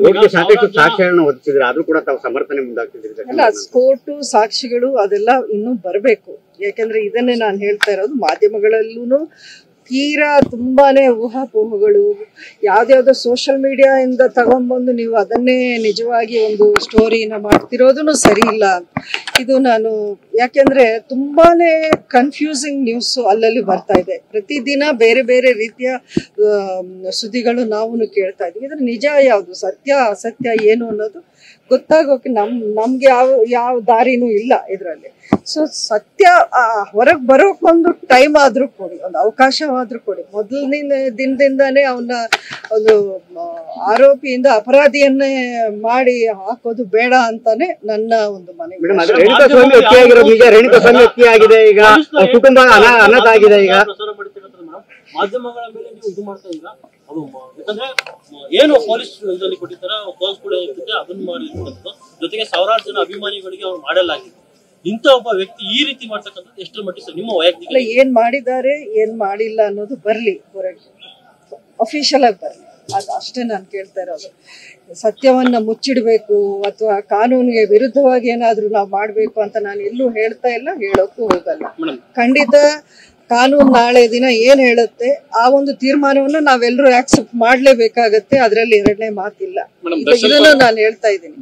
ಸಾಕಷ್ಟು ಸಾಕ್ಷ್ಯಗಳನ್ನು ಒದಗಿಸಿದ್ರೆ ಆದ್ರೂ ಕೂಡ ತಾವು ಸಮರ್ಥನೆ ಮುಂದಾಗ್ತಿದ್ದೀರಿ. ಅಲ್ಲ, ಕೋರ್ಟು ಸಾಕ್ಷಿಗಳು ಅದೆಲ್ಲ ಇನ್ನೂ ಬರಬೇಕು. ಯಾಕಂದ್ರೆ ಇದನ್ನೇ ನಾನು ಹೇಳ್ತಾ ಇರೋದು, ಮಾಧ್ಯಮಗಳಲ್ಲೂ ತೀರಾ ತುಂಬಾನೇ ಊಹಾಪೋಹಗಳು, ಯಾವ್ದ್ಯಾವ್ದೋ ಸೋಷಿಯಲ್ ಮೀಡಿಯಾ ಇಂದ ತಗೊಂಡ್ಬಂದು ನೀವು ಅದನ್ನೇ ನಿಜವಾಗಿ ಒಂದು ಸ್ಟೋರಿನ ಮಾಡ್ತಿರೋದನ್ನು ಸರಿ ಇಲ್ಲ. ಇದು ನಾನು ಯಾಕೆಂದ್ರೆ ತುಂಬಾನೇ ಕನ್ಫ್ಯೂಸಿಂಗ್ ನ್ಯೂಸ್ ಅಲ್ಲಲ್ಲಿ ಬರ್ತಾ ಇದೆ. ಪ್ರತಿದಿನ ಬೇರೆ ಬೇರೆ ರೀತಿಯ ಸುದ್ದಿಗಳು ನಾವು ಕೇಳ್ತಾ ಇದ್ವಿ. ಇದ್ರ ನಿಜ ಯಾವುದು, ಸತ್ಯ ಅಸತ್ಯ ಏನು ಅನ್ನೋದು ಗೊತ್ತಾಗೋಕೆ ನಮ್ಗೆ ಯಾವ ದಾರಿನೂ ಇಲ್ಲ ಇದರಲ್ಲಿ. ಸೊ ಸತ್ಯ ಹೊರಗೆ ಬರೋಕೊಂದು ಟೈಮ್ ಆದ್ರೂ ಕೊಡಿ, ಒಂದು ಅವಕಾಶವಾದ್ರೂ ಕೊಡಿ. ಮೊದಲನೇ ದಿನದಿಂದಾನೇ ಅವನ್ನ ಒಂದು ಆರೋಪಿಯಿಂದ ಅಪರಾಧಿಯನ್ನೇ ಮಾಡಿ ಹಾಕೋದು ಬೇಡ ಅಂತಾನೆ ನನ್ನ ಒಂದು ಮನವಿ. ಈಗ ಕುಟುಂಬ ಅನಾಥ ಆಗಿದೆ. ಈಗ ಮಾಧ್ಯಮಗಳ ಮೇಲೆ ನೀವು ಇದು ಮಾಡ್ತಾ ಈಗ ಅದು ಯಾಕಂದ್ರೆ ಏನು ಪೊಲೀಸ್ ಇದರಲ್ಲಿ ಕೊಟ್ಟಿರ್ತಾರೆ, ಪೊಲೀಸ್ ಕೂಡ ಇರ್ತದೆ, ಅದನ್ನ ಮಾಡಿರ್ತಕ್ಕಂಥದ್ದು ಜೊತೆಗೆ ಸಾವಿರಾರು ಜನ ಅಭಿಮಾನಿಗಳಿಗೆ ಅವ್ರು ಮಾಡಲಾಗಿದೆ. ಇಂಥ ಒಬ್ಬ ವ್ಯಕ್ತಿ ಈ ರೀತಿ ಮಾಡ್ತಕ್ಕಂಥದ್ದು ಎಷ್ಟರ ಮಟ್ಟಿಗೆ ನಿಮ್ಮ ವೈಯಕ್ತಿಕ ಏನ್ ಮಾಡಿದ್ದಾರೆ ಏನ್ ಮಾಡಿಲ್ಲ ಅನ್ನೋದು ಬರ್ಲಿ ಹೊರಗೆ, ಅಫಿಷಿಯಲ್ ಆಗಿ ಬರ್ಲಿ, ಅದು ಅಷ್ಟೇ ನಾನು ಕೇಳ್ತಾ ಇರೋದು. ಸತ್ಯವನ್ನ ಮುಚ್ಚಿಡ್ಬೇಕು ಅಥವಾ ಕಾನೂನಿಗೆ ವಿರುದ್ಧವಾಗಿ ಏನಾದ್ರೂ ನಾವು ಮಾಡ್ಬೇಕು ಅಂತ ನಾನು ಎಲ್ಲೂ ಹೇಳ್ತಾ ಇಲ್ಲ, ಹೇಳೋಕ್ಕೂ ಹೋಗಲ್ಲ. ಖಂಡಿತ ಕಾನೂನು ನಾಳೆ ದಿನ ಏನ್ ಹೇಳುತ್ತೆ ಆ ಒಂದು ತೀರ್ಮಾನವನ್ನು ನಾವೆಲ್ಲರೂ ಆಕ್ಸೆಪ್ಟ್ ಮಾಡ್ಲೇಬೇಕಾಗತ್ತೆ. ಅದ್ರಲ್ಲಿ ಎರಡನೇ ಮಾತಿಲ್ಲ. ಇದನ್ನು ನಾನು ಹೇಳ್ತಾ ಇದ್ದೀನಿ.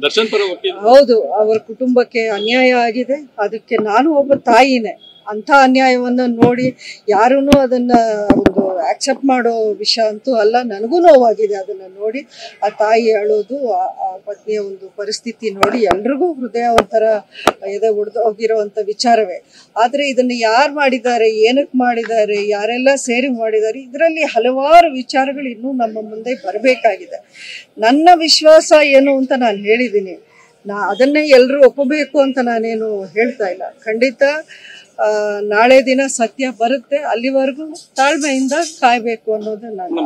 ಹೌದು, ಅವರ ಕುಟುಂಬಕ್ಕೆ ಅನ್ಯಾಯ ಆಗಿದೆ. ಅದಕ್ಕೆ ನಾನು ಒಬ್ಬ ತಾಯಿನೇ. ಅಂತ ಅನ್ಯಾಯವನ್ನ ನೋಡಿ ಯಾರೂ ಅದನ್ನ ಒಂದು ಆಕ್ಸೆಪ್ಟ್ ಮಾಡೋ ವಿಷಯ ಅಂತೂ ಅಲ್ಲ. ನನಗೂ ನೋವಾಗಿದೆ ಅದನ್ನ ನೋಡಿ, ಆ ತಾಯಿ ಅಳೋದು, ಆ ಪತ್ನಿಯ ಒಂದು ಪರಿಸ್ಥಿತಿ ನೋಡಿ ಎಲ್ರಿಗೂ ಹೃದಯ ಒಂಥರ ಎದೆ ಹೋಗಿರೋವಂಥ ವಿಚಾರವೇ. ಆದ್ರೆ ಇದನ್ನ ಯಾರು ಮಾಡಿದ್ದಾರೆ, ಏನಕ್ಕೆ ಮಾಡಿದ್ದಾರೆ, ಯಾರೆಲ್ಲ ಸೇರಿ ಮಾಡಿದ್ದಾರೆ, ಇದರಲ್ಲಿ ಹಲವಾರು ವಿಚಾರಗಳು ಇನ್ನೂ ನಮ್ಮ ಮುಂದೆ ಬರಬೇಕಾಗಿದೆ. ನನ್ನ ವಿಶ್ವಾಸ ಏನು ಅಂತ ನಾನು ಹೇಳಿದ್ದೀನಿ. ಅದನ್ನೇ ಎಲ್ಲರೂ ಒಪ್ಪಬೇಕು ಅಂತ ನಾನೇನು ಹೇಳ್ತಾ ಇಲ್ಲ. ಖಂಡಿತ ನಾಳೆ ದಿನ ಸತ್ಯ ಬರುತ್ತೆ. ಅಲ್ಲಿವರೆಗೂ ತಾಳ್ಮೆಯಿಂದ ಕಾಯ್ಬೇಕು ಅನ್ನೋದು ನಾನು